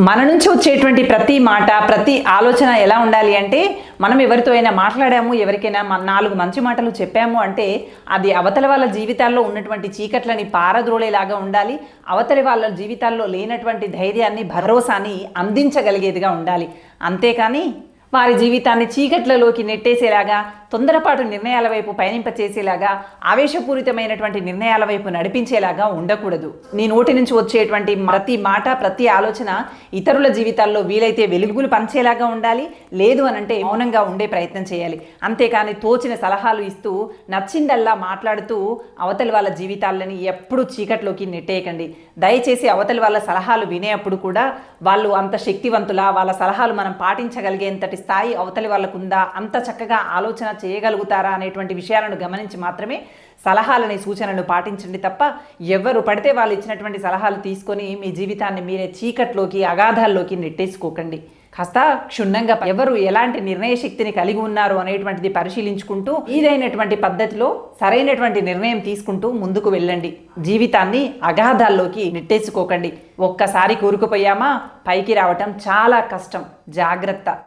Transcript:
మన నుంచి వచ్చేటువంటి ప్రతి మాట, ప్రతి ఆలోచన ఎలా ఉండాలి అంటే, మనం ఎవరితో అయినా మాట్లాడాము, ఎవరికైనా 4 మంచి మాటలు చెప్పాము అంటే అది అవతల వాళ్ళ జీవితాల్లో ఉన్నటువంటి చీకట్లని పారద్రోలేలాగా ఉండాలి. అవతలి వాళ్ళ జీవితాల్లో లేనటువంటి ధైర్యాన్ని, భరోసాని అందించగలిగేదిగా ఉండాలి. అంతేకాని వారి జీవితాన్ని చీకట్లలోకి నెట్టేసేలాగా, తొందరపాటు నిర్ణయాల వైపు పయనింపచేసేలాగా, ఆవేశపూరితమైనటువంటి నిర్ణయాల వైపు నడిపించేలాగా ఉండకూడదు. నీ నోటి నుంచి వచ్చేటువంటి ప్రతి మాట, ప్రతి ఆలోచన ఇతరుల జీవితాల్లో వీలైతే వెలుగులు పంచేలాగా ఉండాలి. లేదు అనంటే మౌనంగా ఉండే ప్రయత్నం చేయాలి. అంతేకాని తోచిన సలహాలు ఇస్తూ, నచ్చిందల్లా మాట్లాడుతూ అవతలి వాళ్ళ జీవితాలని ఎప్పుడూ చీకట్లోకి నెట్టేయకండి. దయచేసి అవతలి వాళ్ళ సలహాలు వినేటప్పుడు కూడా వాళ్ళు అంత శక్తివంతులా, వాళ్ళ సలహాలు మనం పాటించగలిగేంతటి స్థాయి అవతలి వాళ్ళకు ఉందా, అంత చక్కగా ఆలోచన చేయగలుగుతారా అనేటువంటి విషయాలను గమనించి మాత్రమే సలహాలని, సూచనలు పాటించండి తప్ప ఎవరు పడితే వాళ్ళు ఇచ్చినటువంటి సలహాలు తీసుకొని మీ జీవితాన్ని మీరే చీకట్లోకి, అగాధాల్లోకి నెట్టేసుకోకండి. కాస్త క్షుణ్ణంగా ఎవరు ఎలాంటి నిర్ణయ శక్తిని కలిగి ఉన్నారు అనేటువంటిది పరిశీలించుకుంటూ ఇదైనటువంటి పద్ధతిలో సరైనటువంటి నిర్ణయం తీసుకుంటూ ముందుకు వెళ్ళండి. జీవితాన్ని అగాధాల్లోకి నెట్టేసుకోకండి. ఒక్కసారి కూరుకుపోయామా పైకి రావటం చాలా కష్టం. జాగ్రత్త.